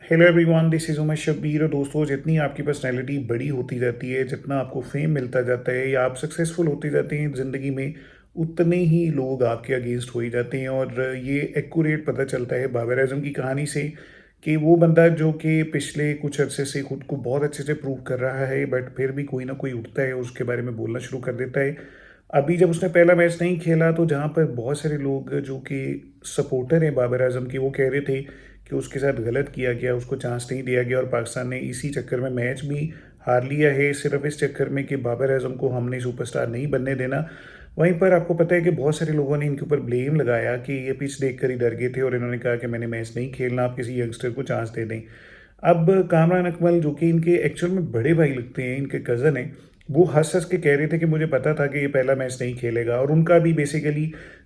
Hello everyone, this is Umesh Shabbir. और दोस्तों, जितनी आपकी पर्सनैलिटी बड़ी होती जाती है, जितना आपको फेम मिलता जाता है या आप सक्सेसफुल होते जाते हैं ज़िंदगी में, उतने ही लोग आपके अगेंस्ट हो ही जाते हैं। और ये एक्यूरेट पता चलता है बाबर आज़म की कहानी से कि वो बंदा जो कि पिछले कुछ अरसे से खुद को बहुत अच्छे से प्रूव कर रहा है, बट फिर भी कोई ना कोई उठता है, उसके बारे में बोलना शुरू कर देता है। अभी जब उसने पहला मैच नहीं खेला तो जहाँ पर बहुत सारे लोग जो कि सपोर्टर हैं बाबर आज़म के, वो कह रहे थे कि उसके साथ गलत किया गया, उसको चांस नहीं दिया गया और पाकिस्तान ने इसी चक्कर में मैच भी हार लिया है, सिर्फ इस चक्कर में कि बाबर आज़म को हमने सुपरस्टार नहीं बनने देना। वहीं पर आपको पता है कि बहुत सारे लोगों ने इनके ऊपर ब्लेम लगाया कि ये पिच देखकर ही डर गए थे और इन्होंने कहा कि मैंने मैच नहीं खेलना, आप किसी यंगस्टर को चांस दे दें। अब कामरान अकमल जो कि इनके एक्चुअल में बड़े भाई लगते हैं, इनके कज़न हैं, वो हँस-हँस के कह रहे थे कि मुझे पता था कि ये पहला मैच नहीं खेलेगा। और उनका भी बेसिकली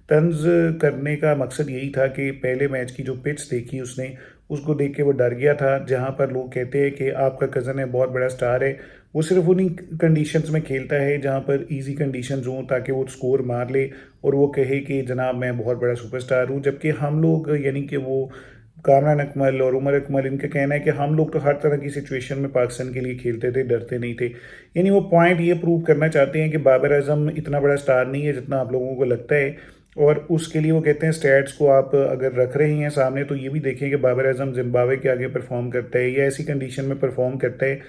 तंज़ करने का मकसद यही था कि पहले मैच की जो पिच देखी उसने, उसको देख के वो डर गया था। जहाँ पर लोग कहते हैं कि आपका कज़न है, बहुत बड़ा स्टार है, वो सिर्फ़ उन्हीं कंडीशंस में खेलता है जहाँ पर ईज़ी कंडीशंस हों, ताकि वो स्कोर मार ले और वो कहे कि जनाब मैं बहुत बड़ा सुपरस्टार हूँ। जबकि हम लोग, यानी कि वो कामरान अकमल और उमर अकमल, इनका कहना है कि हम लोग तो हर तरह की सिचुएशन में पाकिस्तान के लिए खेलते थे, डरते नहीं थे। यानी वो पॉइंट ये प्रूव करना चाहते हैं कि बाबर आज़म इतना बड़ा स्टार नहीं है जितना आप लोगों को लगता है। और उसके लिए वो कहते हैं स्टैट्स को आप अगर रख रहे हैं सामने तो ये भी देखें कि बाबर आज़म ज़िम्बाब्वे के आगे परफॉर्म करता है या ऐसी कंडीशन में परफॉर्म करता है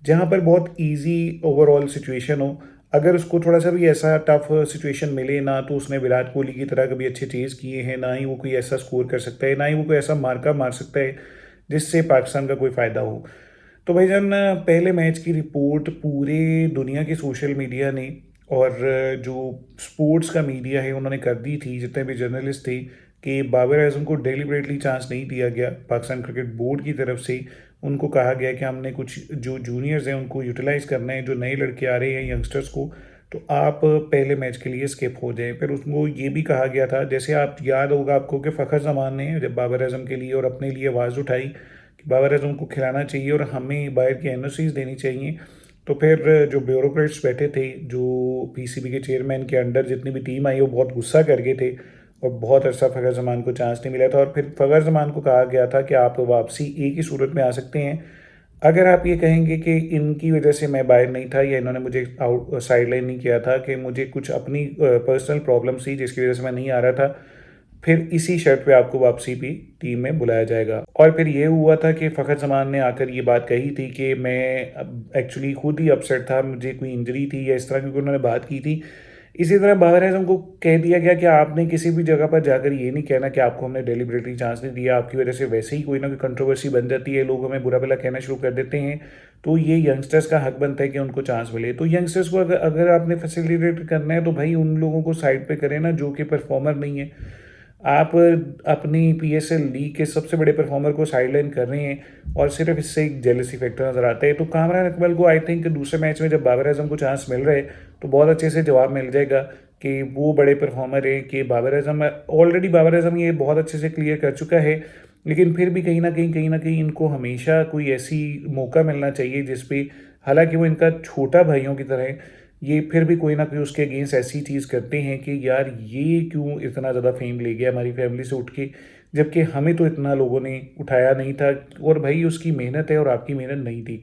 जहाँ पर बहुत ईज़ी ओवरऑल सिचुएशन हो। अगर उसको थोड़ा-सा भी ऐसा टफ सिचुएशन मिले ना, तो उसने विराट कोहली की तरह कभी अच्छे चेज़ किए हैं, ना ही वो कोई ऐसा स्कोर कर सकता है, ना ही वो कोई ऐसा मार्का मार सकता है, जिससे पाकिस्तान का कोई फ़ायदा हो। तो भाईजान, पहले मैच की रिपोर्ट पूरे दुनिया के सोशल मीडिया ने और जो स्पोर्ट्स का मीडिया है उन्होंने कर दी थी, जितने भी जर्नलिस्ट थे, कि बाबर आज़म को डेलिबरेटली चांस नहीं दिया गया पाकिस्तान क्रिकेट बोर्ड की तरफ से। उनको कहा गया कि हमने कुछ जो जूनियर्स हैं उनको यूटिलाइज़ करना है, जो नए लड़के आ रहे हैं यंगस्टर्स को, तो आप पहले मैच के लिए स्किप हो जाएँ। फिर उसको ये भी कहा गया था, जैसे आप याद होगा आपको, कि फ़खर ज़मान ने जब बाबर आज़म के लिए और अपने लिए आवाज़ उठाई कि बाबर आज़म को खिलाना चाहिए और हमें बाहर की एनओसीज़ देनी चाहिए, तो फिर जो ब्यूरोक्रेट्स बैठे थे, जो पीसीबी के चेयरमैन के अंडर जितनी भी टीम आई, वो बहुत गुस्सा कर गए थे और बहुत अरसा फ़खर ज़मान को चांस नहीं मिला था। और फिर फ़खर ज़मान को कहा गया था कि आप वापसी एक ही सूरत में आ सकते हैं, अगर आप ये कहेंगे कि इनकी वजह से मैं बाहर नहीं था या इन्होंने मुझे आउट साइडलाइन नहीं किया था, कि मुझे कुछ अपनी पर्सनल प्रॉब्लम थी जिसकी वजह से मैं नहीं आ रहा था, फिर इसी शर्त पे आपको वापसी भी टीम में बुलाया जाएगा। और फिर ये हुआ था कि फ़खर ज़मान ने आकर ये बात कही थी कि मैं अब एक्चुअली खुद ही अपसेट था, मुझे कोई इंजरी थी या इस तरह, क्योंकि उन्होंने बात की थी। इसी तरह बाबर आज़म को कह दिया गया कि आपने किसी भी जगह पर जाकर ये नहीं कहना कि आपको हमने डेलिबरेटली चांस नहीं दिया, आपकी वजह से वैसे ही कोई ना कोई कंट्रोवर्सी बन जाती है, लोग हमें बुरा भला कहना शुरू कर देते हैं, तो ये यंगस्टर्स का हक बनता है कि उनको चांस मिले। तो यंगस्टर्स को अगर अगर आपने फैसिलिटेट करना है तो भाई उन लोगों को साइड पे करें ना, जो कि परफॉर्मर नहीं है। आप अपनी पीएसएल लीग के सबसे बड़े परफॉर्मर को साइडलाइन कर रहे हैं और सिर्फ इससे एक जेलसी फैक्टर नज़र आता है। तो कामरान अकमल को आई थिंक दूसरे मैच में जब बाबर आजम को चांस मिल रहा है तो बहुत अच्छे से जवाब मिल जाएगा कि वो बड़े परफॉर्मर है, कि बाबर आजम ऑलरेडी, बाबर आजम ये बहुत अच्छे से क्लियर कर चुका है। लेकिन फिर भी कहीं ना कहीं इनको हमेशा कोई ऐसी मौका मिलना चाहिए जिसपे, हालांकि वो इनका छोटा भाइयों की तरह है, ये फिर भी कोई ना कोई उसके अगेंस्ट ऐसी चीज़ करते हैं कि यार ये क्यों इतना ज़्यादा फेम ले गया हमारी फैमिली से उठ के, जबकि हमें तो इतना लोगों ने उठाया नहीं था। और भाई उसकी मेहनत है और आपकी मेहनत नहीं थी।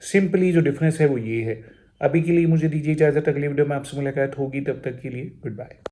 सिंपली जो डिफरेंस है वो ये है। अभी के लिए मुझे दीजिए इजाज़त, अगली वीडियो में आपसे मुलाकात होगी, तब तक के लिए गुड बाय।